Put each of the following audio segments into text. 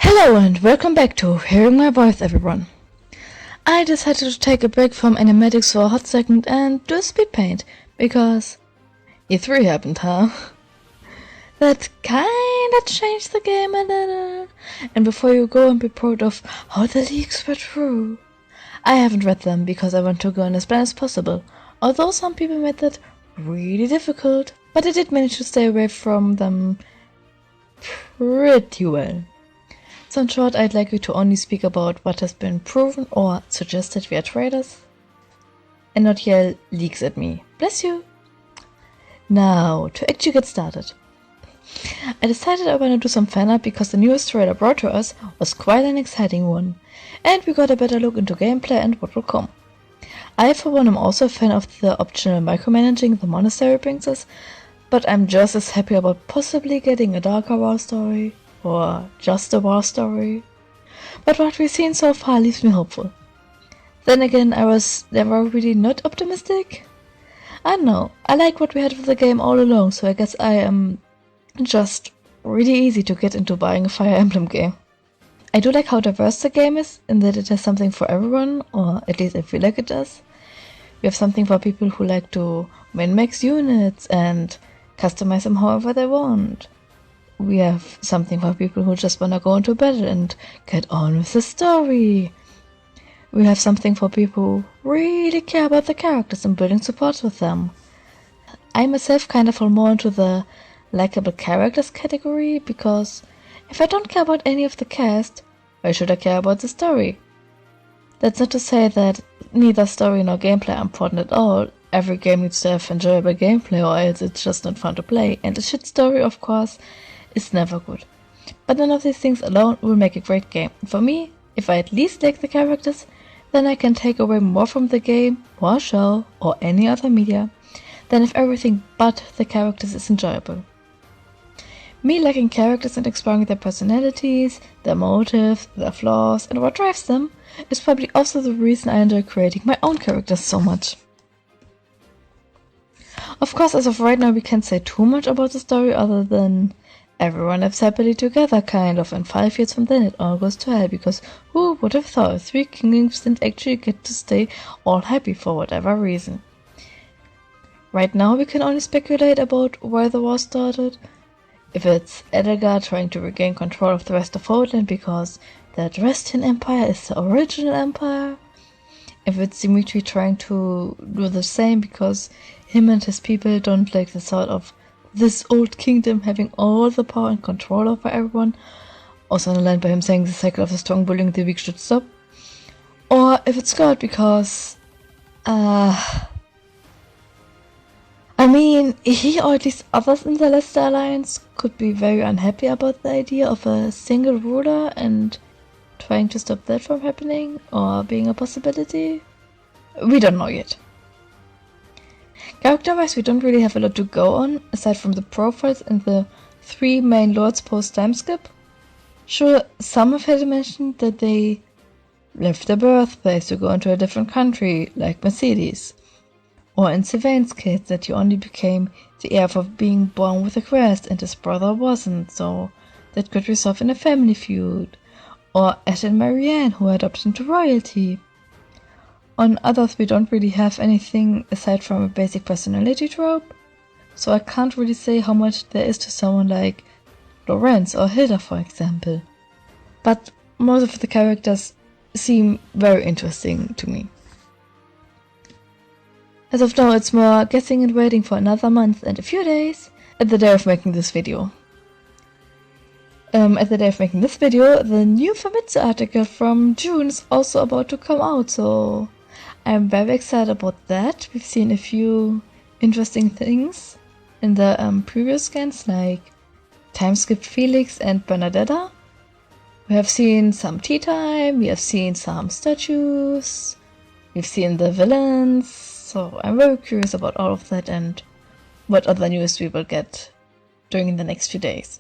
Hello and welcome back to Hearing My Voice, everyone. I decided to take a break from animatics for a hot second and do Speedpaint, because E3 happened, huh? That kinda changed the game a little. And before you go and be proud of how the leaks were true, I haven't read them because I want to go in as blind as possible, although some people made that really difficult, but I did manage to stay away from them pretty well. So in short, I'd like you to only speak about what has been proven or suggested via traders, and not yell leaks at me. Bless you! Now, to actually get started. I decided I want to do some fan art because the newest trailer brought to us was quite an exciting one, and we got a better look into gameplay and what will come. I, for one, am also a fan of the optional micromanaging the monastery brings us, but I'm just as happy about possibly getting a darker war story, or just a war story. But what we've seen so far leaves me hopeful. Then again, I was never really not optimistic. I don't know, I like what we had with the game all along, so I guess I am just really easy to get into buying a Fire Emblem game. I do like how diverse the game is, in that it has something for everyone, or at least I feel like it does. We have something for people who like to min-max units and customize them however they want. We have something for people who just wanna go into battle and get on with the story. We have something for people who really care about the characters and building support with them. I myself kind of fall more into the likable characters category, because if I don't care about any of the cast, why should I care about the story? That's not to say that neither story nor gameplay are important at all. Every game needs to have enjoyable gameplay, or else it's just not fun to play, and a shit story, of course, is never good. But none of these things alone will make a great game. For me, if I at least like the characters, then I can take away more from the game, or show, or any other media, than if everything but the characters is enjoyable. Me liking characters and exploring their personalities, their motives, their flaws, and what drives them is probably also the reason I enjoy creating my own characters so much. Of course, as of right now, we can't say too much about the story other than everyone lives happily together, kind of, and 5 years from then it all goes to hell, because who would have thought 3 kingdoms didn't actually get to stay all happy for whatever reason. Right now we can only speculate about why the war started. If it's Edelgard trying to regain control of the rest of Homeland because the Dresden Empire is the original empire. If it's Dimitri trying to do the same because him and his people don't like the thought of this old kingdom having all the power and control over everyone, also underlined by him saying the cycle of the strong bullying the weak should stop. Or if it's God because, I mean, he or at least others in the Leicester Alliance could be very unhappy about the idea of a single ruler and trying to stop that from happening or being a possibility. We don't know yet. Character-wise, we don't really have a lot to go on, aside from the profiles and the 3 main lords post-time skip. Sure, some have had mentioned that they left their birthplace to go into a different country, like Mercedes. Or in Sylvain's case, that he only became the heir for being born with a crest and his brother wasn't, so that could resolve in a family feud. Or Ed and Marianne, who adopted into royalty. On others, we don't really have anything aside from a basic personality trope, so I can't really say how much there is to someone like Lorenz or Hilda, for example. But most of the characters seem very interesting to me. As of now, it's more guessing and waiting for another month and a few days at the day of making this video. At the day of making this video, the new Famitsu article from June is also about to come out, so I'm very excited about that. We've seen a few interesting things in the previous scans, like time skipped Felix and Bernadetta. We have seen some tea time, we have seen some statues, we've seen the villains, so I'm very curious about all of that and what other news we will get during the next few days.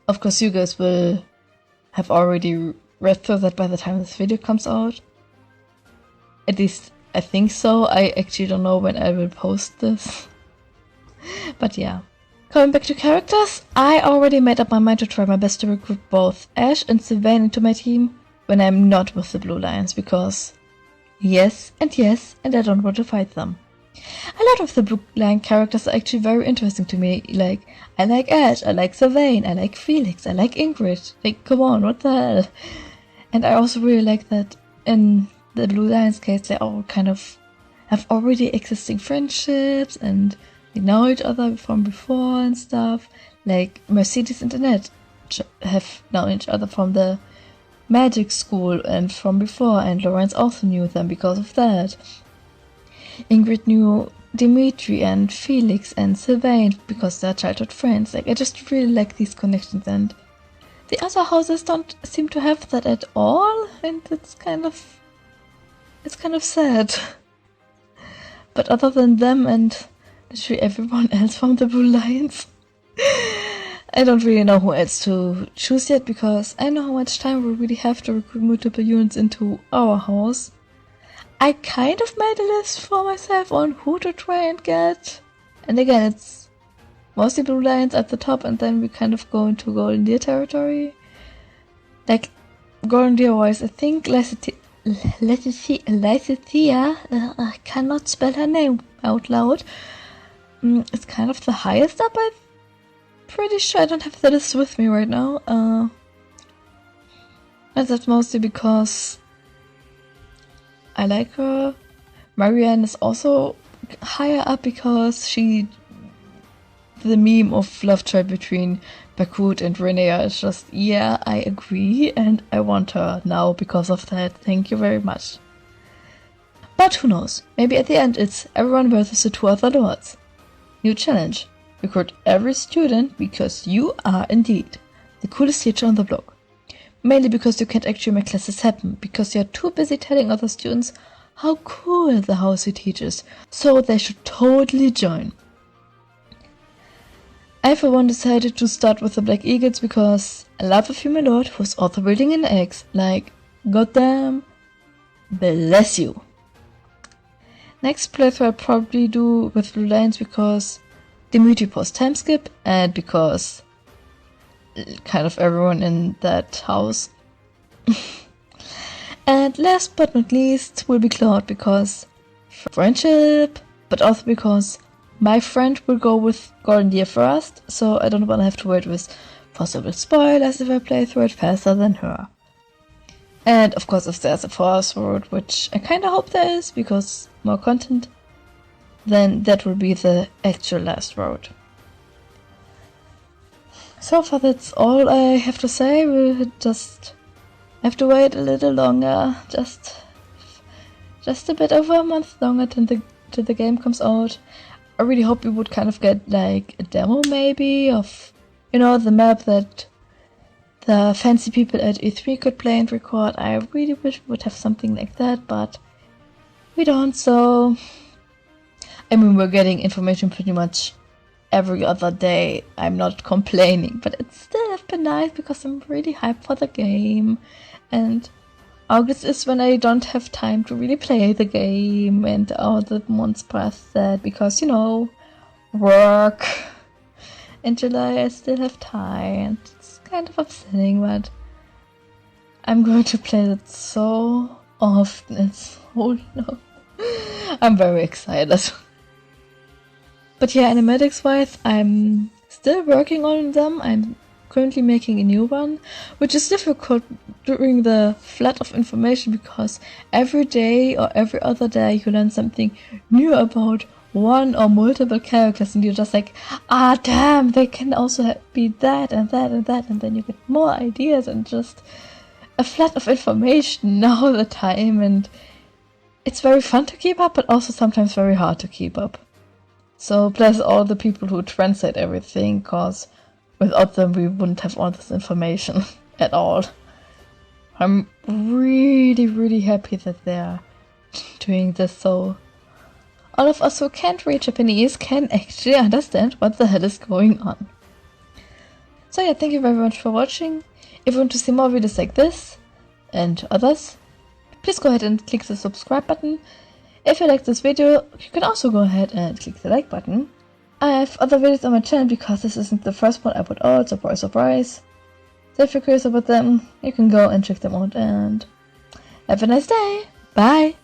Of course, you guys will have already read through that by the time this video comes out. At least I think so. I actually don't know when I will post this. But yeah, Coming back to characters, I already made up my mind to try my best to recruit both Ash and Sylvain into my team when I'm not with the Blue Lions, because yes, and I don't want to fight them. A lot of the Blue Lion characters are actually very interesting to me. Like, I like Ash, I like Sylvain, I like Felix, I like Ingrid. Like, come on, what the hell? And I also really like that in the Blue Lions case, they all kind of have already existing friendships and they know each other from before and stuff. Like Mercedes and Annette have known each other from the magic school and from before, and Lawrence also knew them because of that. Ingrid knew Dimitri and Felix and Sylvain because they're childhood friends. Like, I just really like these connections, and the other houses don't seem to have that at all, and it's kind of sad. But other than them and literally everyone else from the Blue Lions, I don't really know who else to choose yet, because I know how much time we really have to recruit multiple units into our house. I kind of made a list for myself on who to try and get. And again, it's mostly Blue Lions at the top, and then we kind of go into Golden Deer territory. Like, Golden Deer wise, I think Lysithea, I cannot spell her name out loud. It's kind of the highest up, I'm pretty sure. I don't have the list with me right now. And that's mostly because I like her. Marianne is also higher up because the meme of love tribe between Bakut and Renea is just, yeah, I agree, and I want her now because of that. Thank you very much. But who knows? Maybe at the end it's everyone versus the 2 other lords. New challenge. Recruit every student because you are indeed the coolest teacher on the block. Mainly because you can't actually make classes happen, because you're too busy telling other students how cool the house you teach is, so they should totally join. I for one decided to start with the Black Eagles because I love a female lord who's also building an eggs. Like, goddamn, bless you. Next playthrough I'll probably do with Blue Lions because Dimitri post time skip and because kind of everyone in that house. And last but not least will be Claude, because friendship, but also because my friend will go with Golden Deer first, so I don't want to have to wait with possible spoilers if I play through it faster than her. And of course, if there's a forest road, which I kinda hope there is, because more content, then that will be the actual last road. So far that's all I have to say. We'll just have to wait a little longer, just a bit over a month longer till the game comes out. I really hope we would kind of get like a demo maybe of, you know, the map that the fancy people at E3 could play and record. I really wish we would have something like that, but we don't, so I mean, we're getting information pretty much every other day. I'm not complaining, but it still have been nice because I'm really hyped for the game, and August is when I don't have time to really play the game and all the months past that because, you know, work. In July I still have time, and it's kind of upsetting, but I'm going to play it so often and so long. I'm very excited. But yeah, animatics wise, I'm still working on them. I'm currently making a new one, which is difficult during the flood of information because every day or every other day you learn something new about one or multiple characters, and you're just like, ah damn, they can also be that and that and that, and then you get more ideas and just a flood of information all the time, and it's very fun to keep up, but also sometimes very hard to keep up. So bless all the people who translate everything, cause without them we wouldn't have all this information at all. I'm really happy that they're doing this, so all of us who can't read Japanese can actually understand what the hell is going on. So yeah, thank you very much for watching. If you want to see more videos like this and others, please go ahead and click the subscribe button. If you like this video, you can also go ahead and click the like button. I have other videos on my channel because this isn't the first one I put out, surprise. So if you're curious about them, you can go and check them out and have a nice day. Bye!